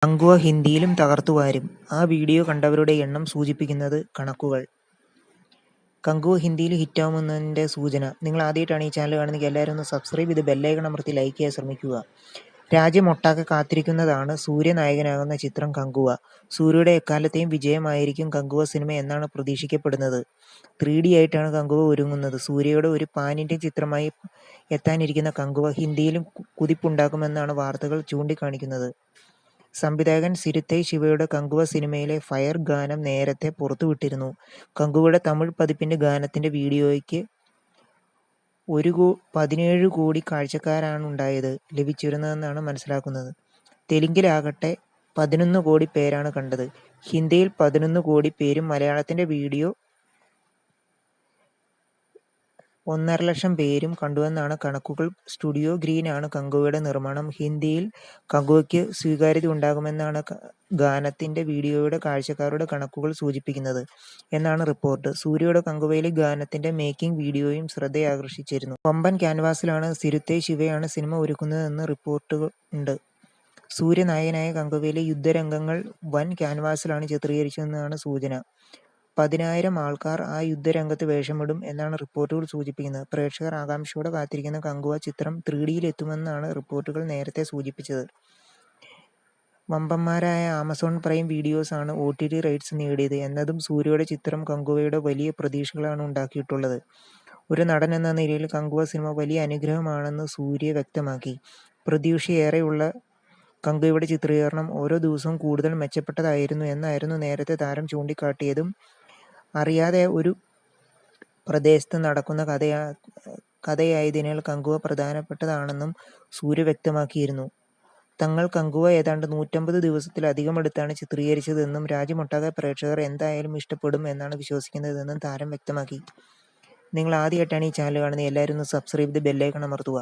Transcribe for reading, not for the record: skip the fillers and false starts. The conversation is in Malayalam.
കങ്കുവ ഹിന്ദിയിലും തകർത്തുവാരും. ആ വീഡിയോ കണ്ടവരുടെ എണ്ണം സൂചിപ്പിക്കുന്നത് കണക്കുകൾ. കങ്കുവ ഹിന്ദിയിൽ ഹിറ്റാവുമെന്നതിൻ്റെ സൂചന. നിങ്ങൾ ആദ്യമായിട്ടാണ് ഈ ചാനൽ കാണുന്നതെങ്കിൽ എല്ലാവരും ഒന്ന് സബ്സ്ക്രൈബ് ചെയ്ത് ബെല്ലൈക്കൺ അമർത്തി ലൈക്ക് ചെയ്യാൻ ശ്രമിക്കുക. രാജ്യമൊട്ടാകെ കാത്തിരിക്കുന്നതാണ് സൂര്യ നായകനാകുന്ന ചിത്രം കങ്കുവ. സൂര്യയുടെ എക്കാലത്തെയും വിജയമായിരിക്കും കങ്കുവ സിനിമ എന്നാണ് പ്രതീക്ഷിക്കപ്പെടുന്നത്. 3D ആയിട്ടാണ് കങ്കുവ ഒരുങ്ങുന്നത്. സൂര്യയുടെ ഒരു പാൻ ഇന്ത്യൻ ചിത്രമായി എത്താനിരിക്കുന്ന കങ്കുവ ഹിന്ദിയിലും കുതിപ്പുണ്ടാക്കുമെന്നാണ് വാർത്തകൾ ചൂണ്ടിക്കാണിക്കുന്നത്. സംവിധായകൻ സിരുത്തൈ ശിവയുടെ കങ്കുവ സിനിമയിലെ ഫയർ ഗാനം നേരത്തെ പുറത്തുവിട്ടിരുന്നു. കങ്കുവയുടെ തമിഴ് പതിപ്പിന്റെ ഗാനത്തിന്റെ വീഡിയോയ്ക്ക് 17 കോടി കാഴ്ചക്കാരാണുണ്ടായത് ലഭിച്ചിരുന്നതെന്നാണ് മനസ്സിലാക്കുന്നത്. തെലുങ്കിലാകട്ടെ 11 കോടി പേരാണ് കണ്ടത്. ഹിന്ദിയിൽ 11 കോടി പേരും മലയാളത്തിന്റെ വീഡിയോ 1.5 ലക്ഷം പേരും കണ്ടുവെന്നാണ് കണക്കുകൾ. സ്റ്റുഡിയോ ഗ്രീനാണ് കങ്കുവയുടെ നിർമ്മാണം. ഹിന്ദിയിൽ കങ്കുവയ്ക്ക് സ്വീകാര്യത ഉണ്ടാകുമെന്നാണ് ഗാനത്തിന്റെ വീഡിയോയുടെ കാഴ്ചക്കാരുടെ കണക്കുകൾ സൂചിപ്പിക്കുന്നത് എന്നാണ് റിപ്പോർട്ട്. സൂര്യയുടെ കങ്കുവയിലെ ഗാനത്തിന്റെ മേക്കിംഗ് വീഡിയോയും ശ്രദ്ധയാകർഷിച്ചിരുന്നു. വമ്പൻ ക്യാൻവാസിലാണ് സിരുത്തൈ ശിവയാണ് സിനിമ ഒരുക്കുന്നതെന്ന് റിപ്പോർട്ടുകൾ ഉണ്ട്. സൂര്യ നായകനായ കങ്കുവയിലെ യുദ്ധരംഗങ്ങൾ വൻ ക്യാൻവാസിലാണ് ചിത്രീകരിച്ചതെന്നാണ് സൂചന. 10,000 ആൾക്കാർ ആ യുദ്ധരംഗത്ത് വേഷമിടും എന്നാണ് റിപ്പോർട്ടുകൾ സൂചിപ്പിക്കുന്നത്. പ്രേക്ഷകർ ആകാംക്ഷയോടെ കാത്തിരിക്കുന്ന കങ്കുവ ചിത്രം 3Dയിൽ എത്തുമെന്നാണ് റിപ്പോർട്ടുകൾ നേരത്തെ സൂചിപ്പിച്ചത്. വമ്പന്മാരായ ആമസോൺ പ്രൈം വീഡിയോസ് ആണ് OTT റൈറ്റ്സ് നേടിയത് എന്നതും സൂര്യയുടെ ചിത്രം കങ്കുവയുടെ വലിയ പ്രതീക്ഷകളാണ് ഉണ്ടാക്കിയിട്ടുള്ളത്. ഒരു നടൻ എന്ന നിലയിൽ കങ്കുവ സിനിമ വലിയ അനുഗ്രഹമാണെന്ന് സൂര്യ വ്യക്തമാക്കി. പ്രതീക്ഷയേറെയുള്ള കങ്കുവയുടെ ചിത്രീകരണം ഓരോ ദിവസവും കൂടുതൽ മെച്ചപ്പെട്ടതായിരുന്നു എന്നായിരുന്നു നേരത്തെ താരം ചൂണ്ടിക്കാട്ടിയതും. അറിയാതെ ഒരു പ്രദേശത്ത് നടക്കുന്ന കഥയായതിനാൽ കങ്കുവ പ്രധാനപ്പെട്ടതാണെന്നും സൂര്യ വ്യക്തമാക്കിയിരുന്നു. തങ്ങൾ കങ്കുവ ഏതാണ്ട് 150 ദിവസത്തിലധികമെടുത്താണ് ചിത്രീകരിച്ചതെന്നും രാജ്യമൊട്ടാകെ പ്രേക്ഷകർ എന്തായാലും ഇഷ്ടപ്പെടും എന്നാണ് വിശ്വസിക്കുന്നതെന്നും താരം വ്യക്തമാക്കി. നിങ്ങൾ ആദ്യമായിട്ടാണ് ഈ ചാനൽ കാണുന്നത് എല്ലാവരും ഒന്ന് സബ്സ്ക്രൈബ് ചെയ്ത് ബെല്ലൈക്കൺ അമർത്തുക.